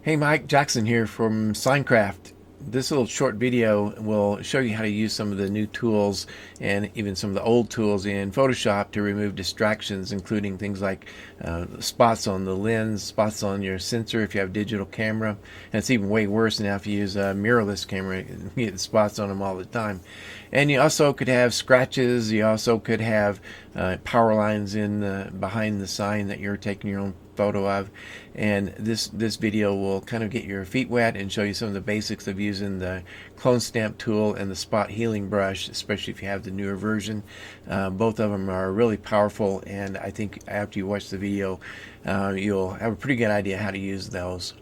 Hey Mike, Jackson here from Signcraft. This little short video will show you how to use some of the new tools and even some of the old tools in Photoshop to remove distractions, including things like spots on the lens, spots on your sensor if you have a digital camera. And it's even way worse now if you use a mirrorless camera. You get spots on them all the time. And you also could have scratches. You also could have power lines in behind the sign that you're taking your own photo of. And this video will kind of get your feet wet and show you some of the basics of using the clone stamp tool and the spot healing brush, especially if you have the newer version. Both of them are really powerful, and I think after you watch the video you'll have a pretty good idea how to use those.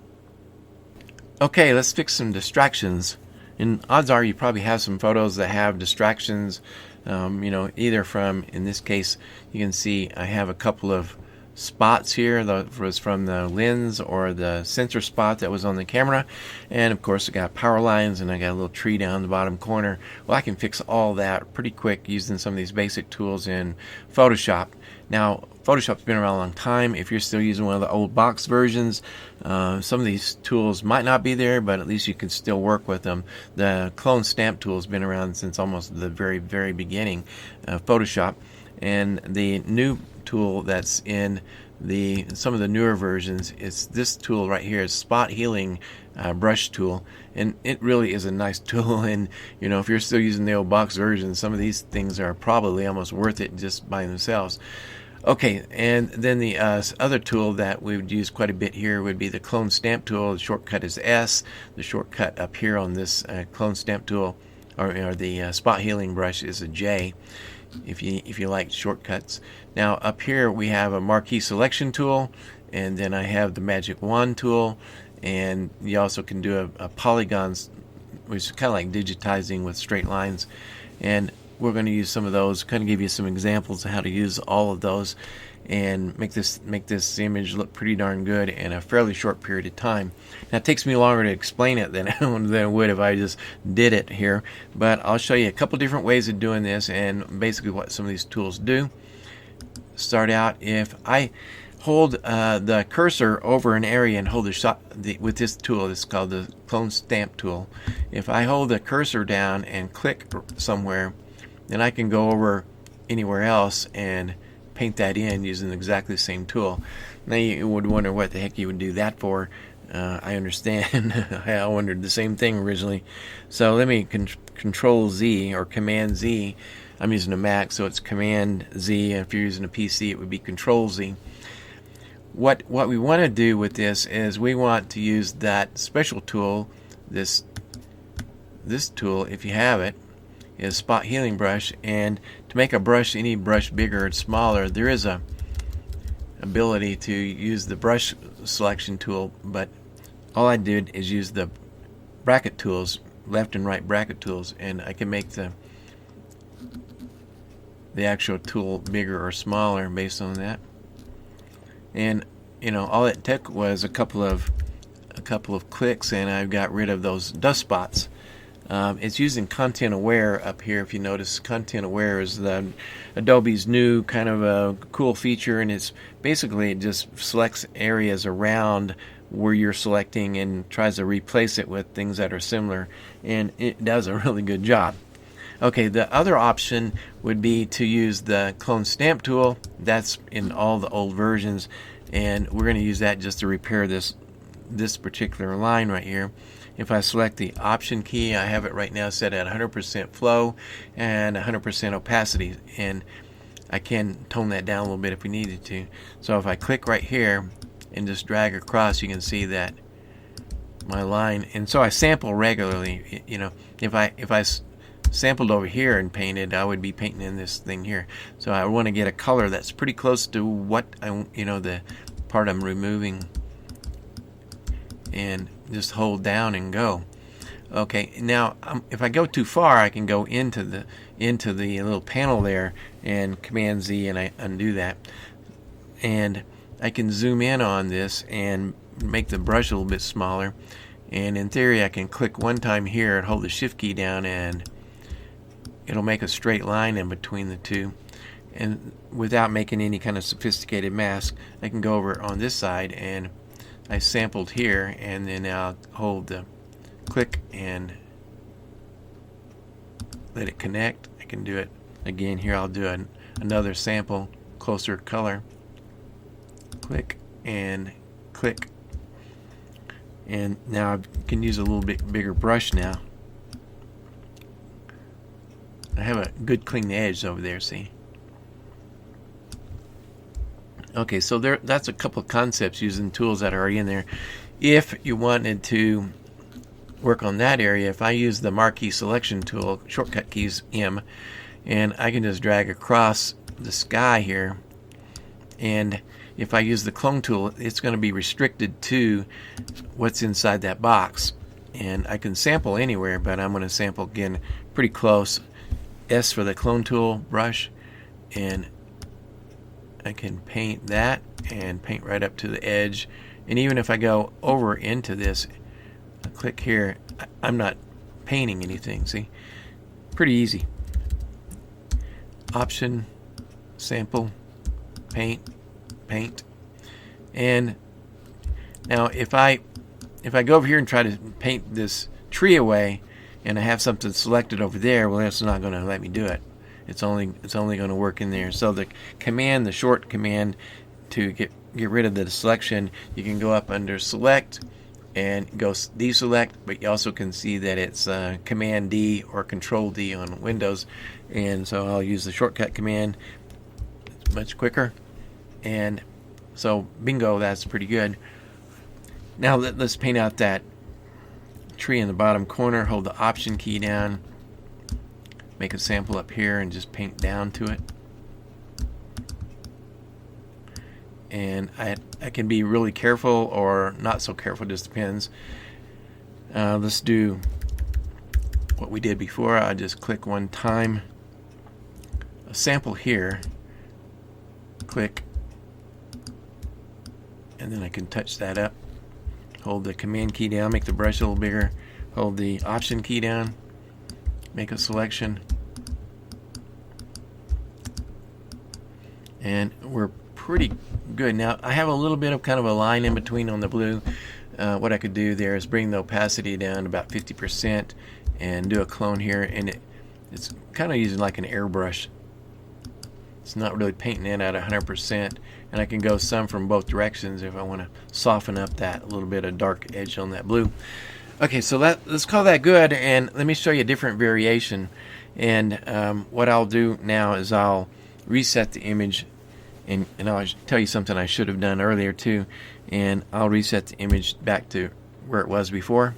Okay, let's fix some distractions. And odds are you probably have some photos that have distractions, either from, in this case, you can see I have a couple of spots here that was from the lens or the sensor spot that was on the camera, and of course I got power lines and I got a little tree down the bottom corner. Well, I can fix all that pretty quick using some of these basic tools in Photoshop. Now, Photoshop's been around a long time. If you're still using one of the old box versions, some of these tools might not be there, but at least you can still work with them. The clone stamp tool has been around since almost the very beginning of Photoshop, and the new tool that's in some of the newer versions is this tool right here. It's spot healing brush tool, and it really is a nice tool. And if you're still using the old box version, some of these things are probably almost worth it just by themselves. Okay, and then the other tool that we would use quite a bit here would be the clone stamp tool. The shortcut is S. The shortcut up here on this clone stamp tool, or the spot healing brush, is a J, if you like shortcuts. Now up here we have a marquee selection tool, and then I have the magic wand tool, and you also can do a polygons, which is kind of like digitizing with straight lines. And we're going to use some of those, kind of give you some examples of how to use all of those and make this image look pretty darn good in a fairly short period of time. Now, it takes me longer to explain it than it would if I just did it here, but I'll show you a couple different ways of doing this and basically what some of these tools do. Start out, if I hold the cursor over an area and hold the shot with this tool, it's called the clone stamp tool. If I hold the cursor down and click somewhere, then I can go over anywhere else and paint that in using exactly the same tool. Now you would wonder what the heck you would do that for. I understand. I wondered the same thing originally. So let me Control Z or Command Z. I'm using a Mac, so it's Command Z. If you're using a PC, it would be Control Z. What we want to do with this is we want to use that special tool, this tool, if you have it, is spot healing brush. And to make a brush, any brush bigger or smaller, there is a ability to use the brush selection tool, but all I did is use the bracket tools, left and right bracket tools, and I can make the actual tool bigger or smaller based on that. And all it took was a couple of clicks, and I've got rid of those dust spots. It's using Content Aware up here. If you notice, Content Aware is Adobe's new kind of a cool feature, and it's basically, it just selects areas around where you're selecting and tries to replace it with things that are similar, and it does a really good job. Okay, the other option would be to use the clone stamp tool. That's in all the old versions, and we're going to use that just to repair this particular line right here. If I select the Option key, I have it right now set at 100% flow and 100% opacity, and I can tone that down a little bit if we needed to. So if I click right here and just drag across, you can see that my line. And so I sample regularly. If I sampled over here and painted, I would be painting in this thing here. So I want to get a color that's pretty close to what the part I'm removing, and just hold down and go. Okay, now if I go too far, I can go into the little panel there and Command Z, and I undo that, and I can zoom in on this and make the brush a little bit smaller. And in theory, I can click one time here and hold the Shift key down, and it'll make a straight line in between the two. And without making any kind of sophisticated mask, I can go over on this side and I sampled here, and then I'll hold the click and let it connect. I can do it again here. I'll do another sample, closer color. Click and click. And now I can use a little bit bigger brush now. I have a good clean edge over there, see? Okay, so that's a couple of concepts using tools that are already in there. If you wanted to work on that area, if I use the marquee selection tool, shortcut keys M, and I can just drag across the sky here, and if I use the clone tool, it's going to be restricted to what's inside that box. And I can sample anywhere, but I'm going to sample again pretty close. S for the clone tool brush, and I can paint that and paint right up to the edge. And even if I go over into this, I click here, I'm not painting anything, see? Pretty easy. Option, sample, paint, paint. And now if I go over here and try to paint this tree away, and I have something selected over there, well, that's not going to let me do it. It's only going to work in there. So the command, the short command to get rid of the selection, you can go up under select and go deselect, but you also can see that it's command D or control D on Windows. And so I'll use the shortcut command. It's much quicker. And so bingo, that's pretty good. Now let's paint out that tree in the bottom corner. Hold the option key down, make a sample up here, and just paint down to it. And I can be really careful or not so careful, just depends. Let's do what we did before. I just click one time, a sample here, click, and then I can touch that up. Hold the command key down, make the brush a little bigger. Hold the option key down, make a selection. And we're pretty good. Now I have a little bit of kind of a line in between on the blue. What I could do there is bring the opacity down about 50% and do a clone here. And it's kind of using like an airbrush. It's not really painting it at 100%, and I can go some from both directions if I want to soften up that little bit of dark edge on that blue. Okay, so let's call that good, and let me show you a different variation. And what I'll do now is I'll reset the image, and I'll tell you something I should have done earlier too, and I'll reset the image back to where it was before.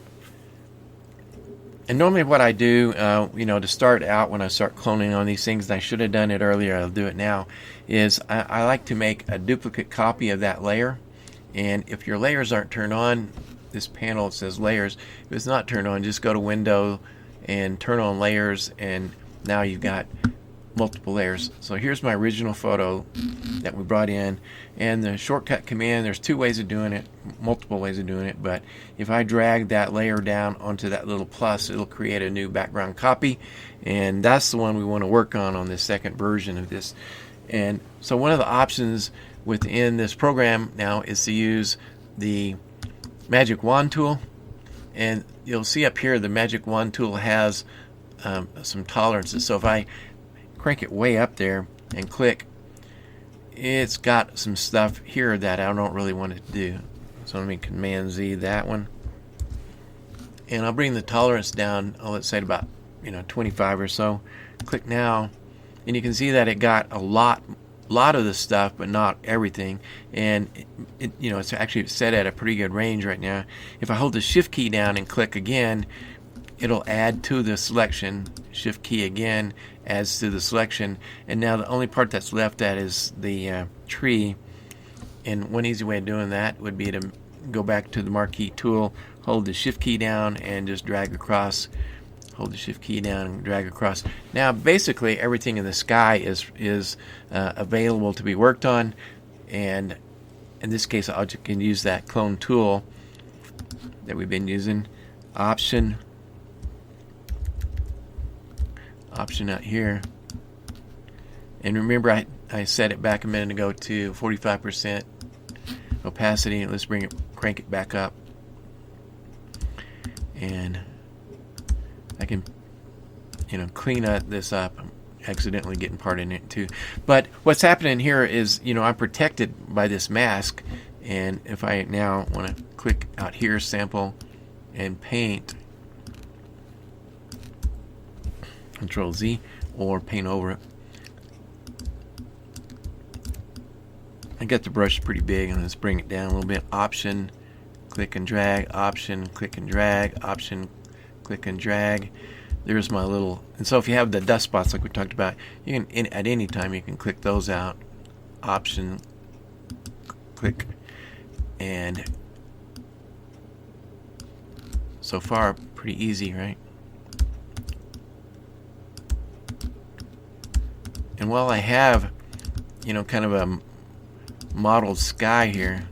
And normally what I do, to start out when I start cloning on these things, and I should have done it earlier, I'll do it now, is I like to make a duplicate copy of that layer. And if your layers aren't turned on, this panel says layers. If it's not turned on, just go to Window and turn on layers, and now you've got multiple layers. So here's my original photo that we brought in, and the shortcut command, there's two ways of doing it, multiple ways of doing it, but if I drag that layer down onto that little plus, it'll create a new background copy, and that's the one we want to work on this second version of this. And so one of the options within this program now is to use the magic wand tool, and you'll see up here the magic wand tool has some tolerances. So if I crank it way up there and click, it's got some stuff here that I don't really want it to do. So let me Command Z that one, and I'll bring the tolerance down, let's say to about 25 or so. Click now, and you can see that it got a lot of the stuff, but not everything. And it's actually set at a pretty good range right now. If I hold the Shift key down and click again, it'll add to the selection. Shift key again adds to the selection, and now the only part that's left that is the tree. And one easy way of doing that would be to go back to the marquee tool, hold the Shift key down, and just drag across. Hold the Shift key down and drag across. Now basically everything in the sky is available to be worked on, and in this case I can use that clone tool that we've been using. Option out here, and remember I set it back a minute ago to 45% opacity. Let's bring it crank it back up, and I can, clean this up. I'm accidentally getting part in it too. But what's happening here is, I'm protected by this mask, and if I now want to click out here, sample, and paint, Control Z, or paint over it. I got the brush pretty big, and let's bring it down a little bit. Option, click and drag, option, click and drag, option, click and drag. There's my little, and so if you have the dust spots like we talked about, you can, at any time, you can click those out. Option, click, and so far pretty easy, right? And while I have, kind of a modeled sky here,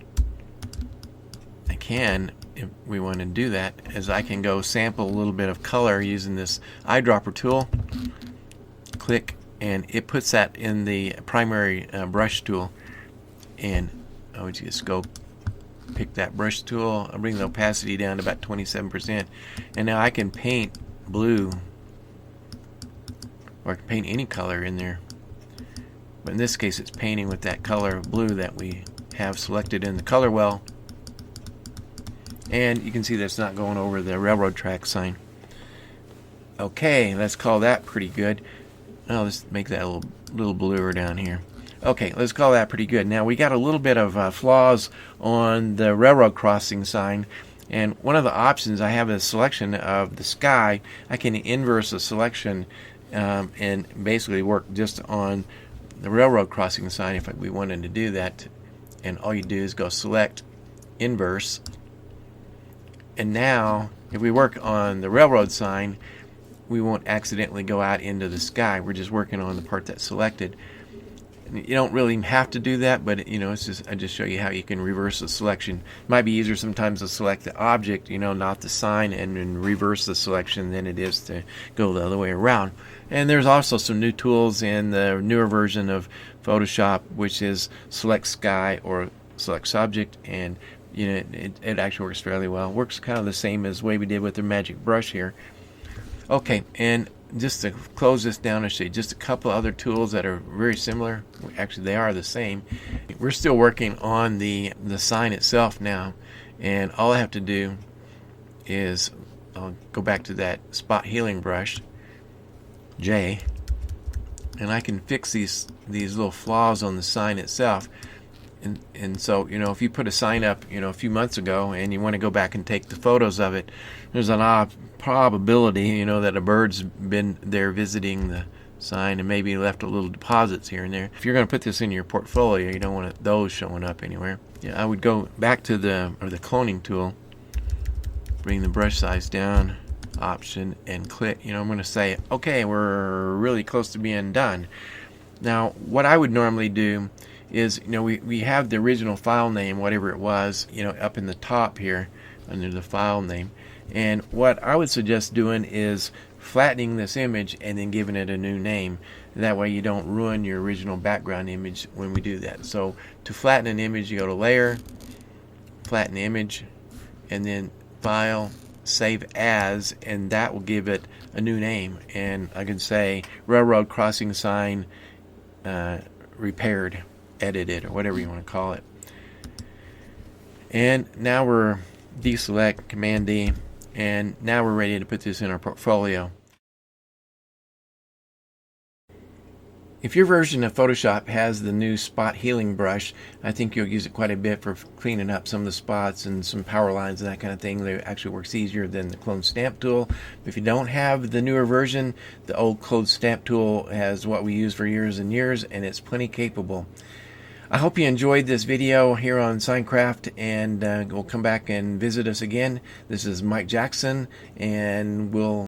I can, if we want to do that, is I can go sample a little bit of color using this eyedropper tool. Click, and it puts that in the primary brush tool. And I would just go pick that brush tool. I'll bring the opacity down to about 27%. And now I can paint blue, or I can paint any color in there. But in this case, it's painting with that color of blue that we have selected in the color well. And you can see that's not going over the railroad track sign. Okay, let's call that pretty good. Oh, let's make that a little bluer down here. Okay, let's call that pretty good. Now we got a little bit of flaws on the railroad crossing sign. And one of the options, I have a selection of the sky. I can inverse the selection and basically work just on the railroad crossing sign if we wanted to do that. And all you do is go select, inverse. And now, if we work on the railroad sign, we won't accidentally go out into the sky. We're just working on the part that's selected. You don't really have to do that, but it's just, I just show you how you can reverse the selection. It might be easier sometimes to select the object, not the sign, and then reverse the selection than it is to go the other way around. And there's also some new tools in the newer version of Photoshop, which is select sky or select subject, and it actually works fairly well. It works kind of the same as the way we did with the magic brush here. Okay, and just to close this down and show you just a couple other tools that are very similar. Actually, they are the same. We're still working on the sign itself now, and all I have to do is I'll go back to that spot healing brush, J, and I can fix these little flaws on the sign itself. And so, if you put a sign up, a few months ago, and you want to go back and take the photos of it, there's an odd probability, that a bird's been there visiting the sign and maybe left a little deposits here and there. If you're going to put this in your portfolio, you don't want those showing up anywhere. Yeah, I would go back to the cloning tool, bring the brush size down, option, and click. I'm going to say, okay, we're really close to being done. Now, what I would normally do is, we have the original file name, whatever it was, up in the top here under the file name. And what I would suggest doing is flattening this image and then giving it a new name. That way you don't ruin your original background image when we do that. So to flatten an image, you go to Layer, Flatten Image, and then File, Save As, and that will give it a new name. And I can say Railroad Crossing Sign Repaired, Edited, or whatever you want to call it. And now we're deselect, Command D, and now we're ready to put this in our portfolio. If your version of Photoshop has the new spot healing brush, I think you'll use it quite a bit for cleaning up some of the spots and some power lines and that kind of thing. It actually works easier than the clone stamp tool. If you don't have the newer version, the old clone stamp tool has what we use for years and years, and it's plenty capable. I hope you enjoyed this video here on Signcraft, and we'll come back and visit us again. This is Mike Jackson, and we'll